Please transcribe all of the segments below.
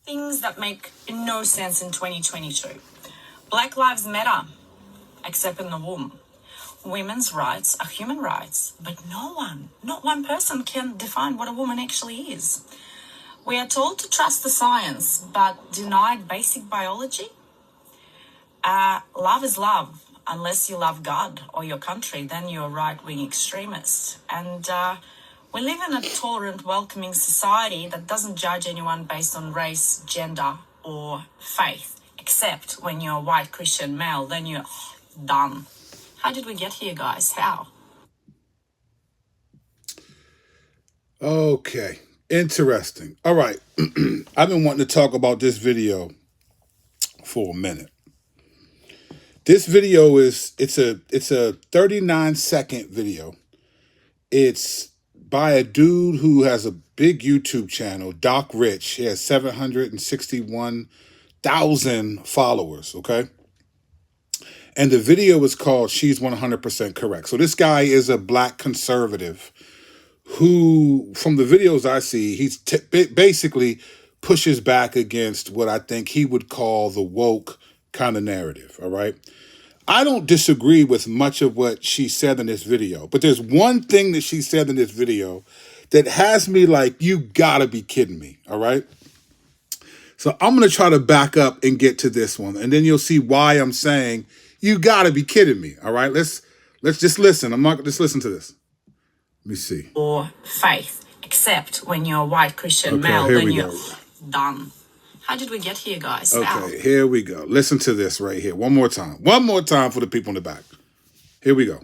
Things that make no sense in 2022. Black Lives Matter, except in the womb. Women's rights are human rights, but not one person can define what a woman actually is. We are told to trust the science, but denied basic biology. Love is love. Unless you love God or your country, then you're a right-wing extremist. And we live in a tolerant, welcoming society that doesn't judge anyone based on race, gender, or faith. Except when you're a white Christian male, then you're done. How did we get here, guys? How? Okay, interesting. All right, I've been wanting to talk about this video for a minute. This video it's a 39-second video. It's by a dude who has a big YouTube channel, Doc Rich. He has 761,000 followers, okay? And the video is called She's 100% Correct. So this guy is a black conservative who, from the videos I see, he's basically pushes back against what I think he would call the woke kind of narrative, all right? I don't disagree with much of what she said in this video, but there's one thing that she said in this video that has me like, you gotta be kidding me, all right? So I'm gonna try to back up and get to this one, and then you'll see why I'm saying, you gotta be kidding me, all right? Let's just listen. Just listen to this. Let me see. Or faith, except when you're a white Christian male, then you're done. How did we get here, guys? Okay, here we go. Listen to this right here. One more time. One more time for the people in the back. Here we go.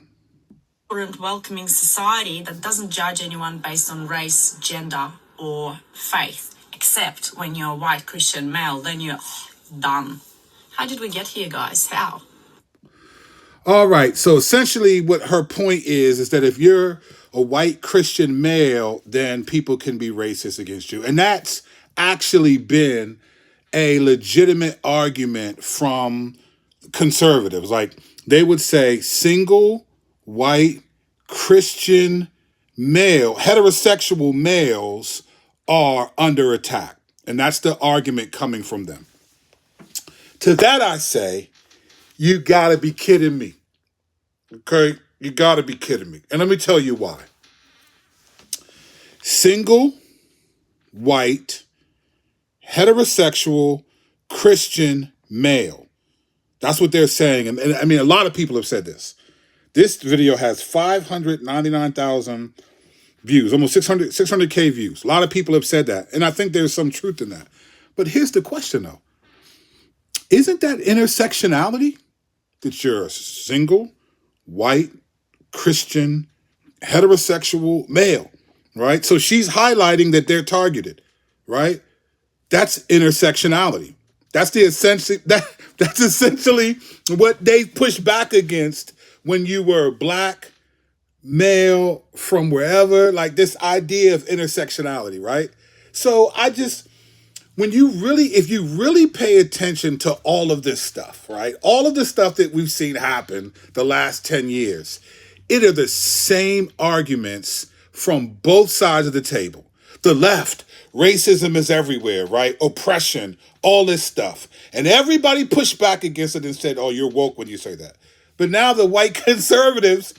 Tolerant, welcoming society that doesn't judge anyone based on race, gender, or faith. Except when you're a white Christian male, then you're done. How did we get here, guys? How? All right. So essentially what her point is that if you're a white Christian male, then people can be racist against you. And that's actually been a legitimate argument from conservatives. Like they would say single white Christian male, heterosexual males are under attack. And that's the argument coming from them. To that I say, you gotta be kidding me. Okay? You gotta be kidding me. And let me tell you why. Single, white, heterosexual, Christian male. That's what they're saying. And I mean, a lot of people have said this. This video has 599,000 views, almost 600K views. A lot of people have said that. And I think there's some truth in that. But here's the question, though. Isn't that intersectionality? That you're a single, white, Christian, heterosexual male, right? So she's highlighting that they're targeted, right? That's intersectionality. That's essentially what they push back against when you were black, male, from wherever, like this idea of intersectionality, right? So if you really pay attention to all of this stuff, right? All of the stuff that we've seen happen the last 10 years, it are the same arguments from both sides of the table. The left, racism is everywhere, right? Oppression, all this stuff. And everybody pushed back against it and said, oh, you're woke when you say that. But now the white conservatives,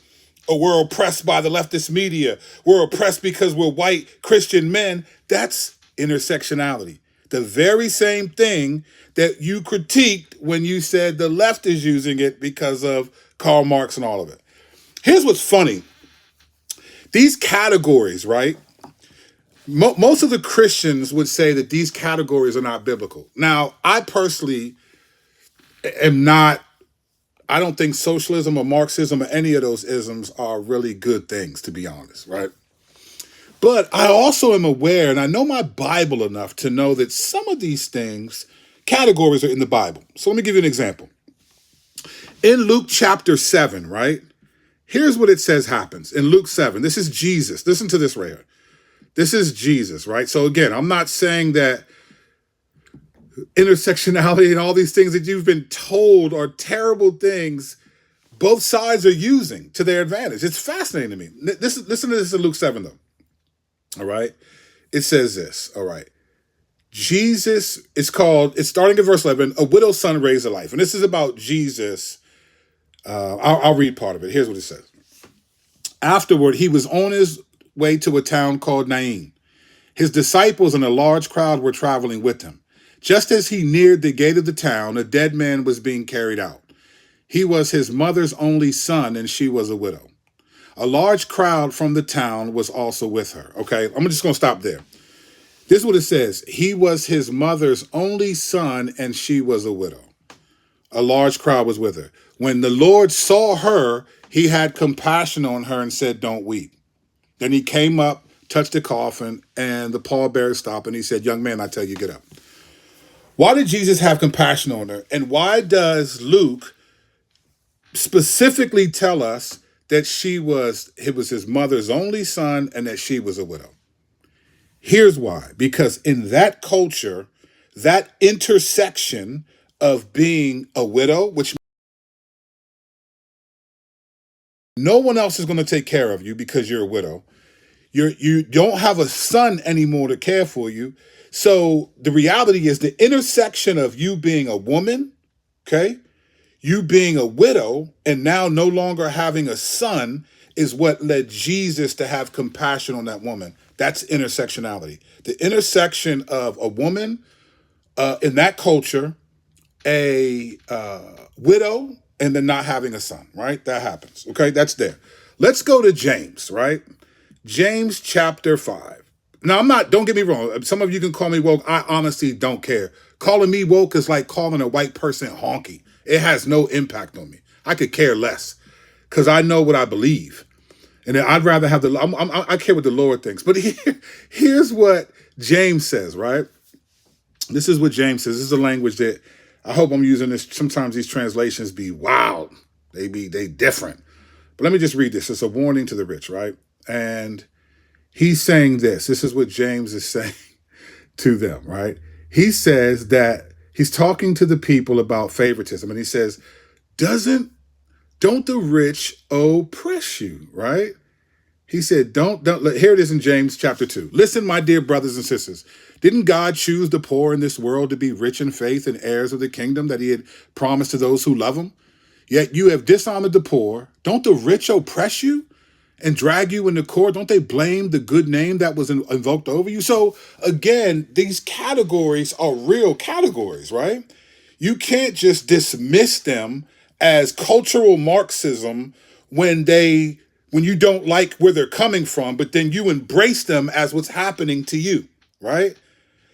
we're oppressed by the leftist media. We're oppressed because we're white Christian men. That's intersectionality. The very same thing that you critiqued when you said the left is using it because of Karl Marx and all of it. Here's what's funny. These categories, right? Most of the Christians would say that these categories are not biblical. Now, I personally am not, I don't think socialism or Marxism or any of those isms are really good things, to be honest, right? But I also am aware, and I know my Bible enough to know that some of these things, categories are in the Bible. So let me give you an example. In Luke chapter 7, right? Here's what it says happens. In Luke 7, this is Jesus. Listen to this right here. This is Jesus, right? So again, I'm not saying that intersectionality and all these things that you've been told are terrible things both sides are using to their advantage. It's fascinating to me. Listen to this in Luke 7, though. All right. It says this. All right. Jesus, it's starting at verse 11, a widow's son raised a life. And this is about Jesus. I'll read part of it. Here's what it says. Afterward, he was on his way to a town called Nain. His disciples and a large crowd were traveling with him. Just as he neared the gate of the town, a dead man was being carried out. He was his mother's only son, and she was a widow. A large crowd from the town was also with her. Okay, I'm just going to stop there. This is what it says. He was his mother's only son, and she was a widow. A large crowd was with her. When the Lord saw her, he had compassion on her and said, "Don't weep." Then he came up, touched the coffin, and the pallbearer stopped, and he said, "Young man, I tell you, get up." Why did Jesus have compassion on her? And why does Luke specifically tell us that it was his mother's only son and that she was a widow? Here's why. Because in that culture, that intersection of being a widow, which no one else is going to take care of you because you're a widow. You don't have a son anymore to care for you. So the reality is the intersection of you being a woman, okay, you being a widow, and now no longer having a son is what led Jesus to have compassion on that woman. That's intersectionality. The intersection of a woman in that culture, a widow, and then not having a son, right? That happens, okay? That's there. Let's go to James, right? James chapter 5. Now, don't get me wrong. Some of you can call me woke. I honestly don't care. Calling me woke is like calling a white person honky. It has no impact on me. I could care less because I know what I believe. And I'd rather have I care what the Lord thinks. But here's what James says, right? This is what James says. This is a language that I hope I'm using this. Sometimes these translations be wild. They different. But let me just read this. It's a warning to the rich, right? And he's saying this. This is what James is saying to them, right? He says that he's talking to the people about favoritism. And he says, don't the rich oppress you, right? He said, don't, here it is in James chapter 2. Listen, my dear brothers and sisters, didn't God choose the poor in this world to be rich in faith and heirs of the kingdom that he had promised to those who love him? Yet you have dishonored the poor. Don't the rich oppress you and drag you into court? Don't they blame the good name that was invoked over you? So again, these categories are real categories, right? You can't just dismiss them as cultural Marxism when you don't like where they're coming from, but then you embrace them as what's happening to you, right?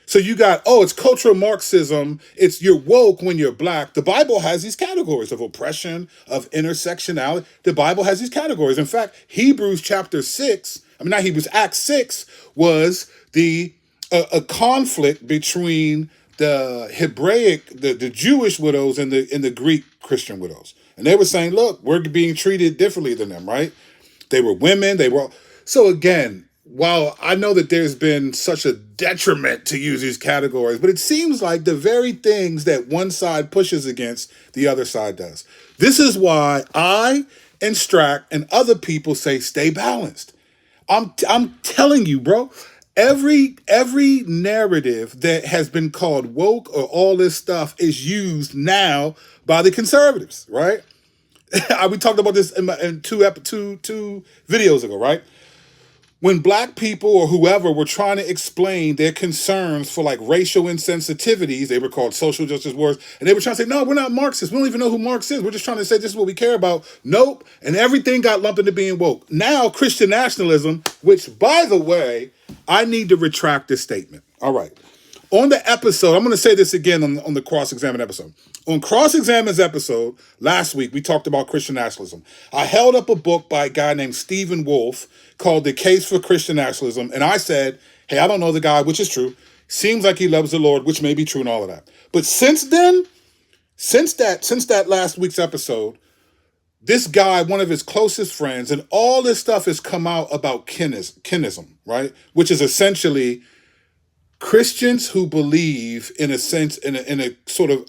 So you got, it's cultural Marxism. It's you're woke when you're black. The Bible has these categories of oppression, of intersectionality. The Bible has these categories. In fact, Acts 6 was a conflict between the Hebraic, the Jewish widows and the Greek Christian widows. And they were saying, look, we're being treated differently than them, right? They were women. So again, while I know that there's been such a detriment to use these categories, but it seems like the very things that one side pushes against, the other side does. This is why I and Strack and other people say stay balanced. I'm telling you, bro, every narrative that has been called woke or all this stuff is used now by the conservatives, right? We talked about this in two videos ago, right? When black people or whoever were trying to explain their concerns for like racial insensitivities, they were called social justice wars, and they were trying to say, no, we're not Marxists. We don't even know who Marx is. We're just trying to say this is what we care about. Nope. And everything got lumped into being woke. Now, Christian nationalism, which, by the way, I need to retract this statement. All right. On the episode, I'm going to say this again on the Cross-Examine episode. On Cross-Examine's episode last week, we talked about Christian nationalism. I held up a book by a guy named Stephen Wolfe called The Case for Christian Nationalism. And I said, hey, I don't know the guy, which is true. Seems like he loves the Lord, which may be true and all of that. But since then, since that last week's episode, this guy, one of his closest friends, and all this stuff has come out about kinism, right? Which is essentially Christians who believe in a sense, in a sort of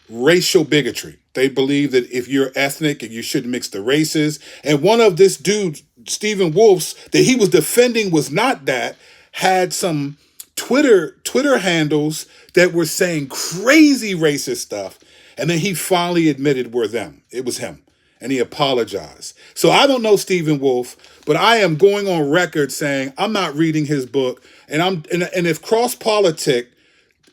racial bigotry. They believe that if you're ethnic and you shouldn't mix the races. And one of this dude, Stephen Wolfe's, that he was defending was not that, had some Twitter Twitter handles that were saying crazy racist stuff. And then he finally admitted it was him. And he apologized. So I don't know Stephen Wolf, but I am going on record saying I'm not reading his book. And if Cross Politic,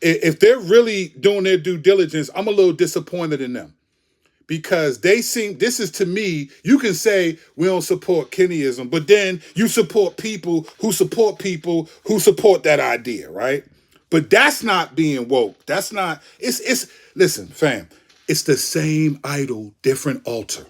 if they're really doing their due diligence, I'm a little disappointed in them. Because this is to me, you can say we don't support Kennyism, but then you support people who support that idea, right? But that's not being woke. That's not, listen, fam, it's the same idol, different altar.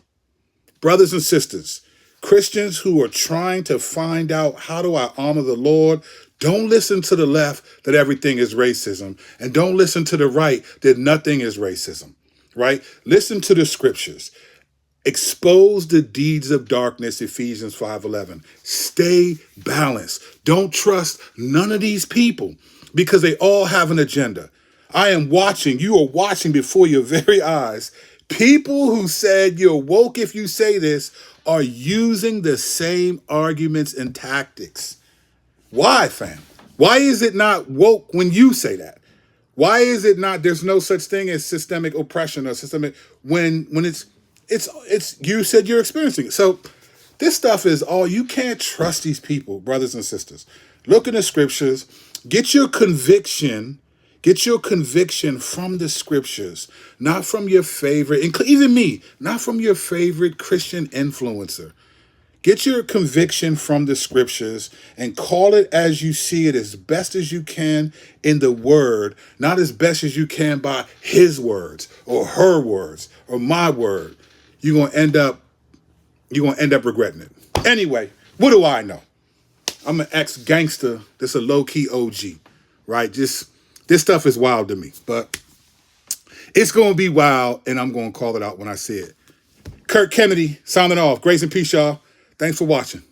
Brothers and sisters, Christians who are trying to find out how do I honor the Lord, don't listen to the left that everything is racism, and don't listen to the right that nothing is racism, right? Listen to the scriptures. Expose the deeds of darkness, Ephesians 5:11. Stay balanced. Don't trust none of these people because they all have an agenda. You are watching before your very eyes. People who said you're woke if you say this are using the same arguments and tactics. Why, fam? Why is it not woke when you say that? Why is it not, there's no such thing as systemic oppression or systemic, when it's you said you're experiencing it. So this stuff is all, you can't trust these people, brothers and sisters. Look in the scriptures, get your conviction from the scriptures, not from your favorite, even me, not from your favorite Christian influencer. Get your conviction from the scriptures and call it as you see it, as best as you can in the word, not as best as you can by his words or her words or my word. You're gonna end up regretting it. Anyway, what do I know? I'm an ex-gangster that's a low-key OG, right? This stuff is wild to me, but it's going to be wild, and I'm going to call it out when I see it. Kirk Kennedy, signing off. Grace and peace, y'all. Thanks for watching.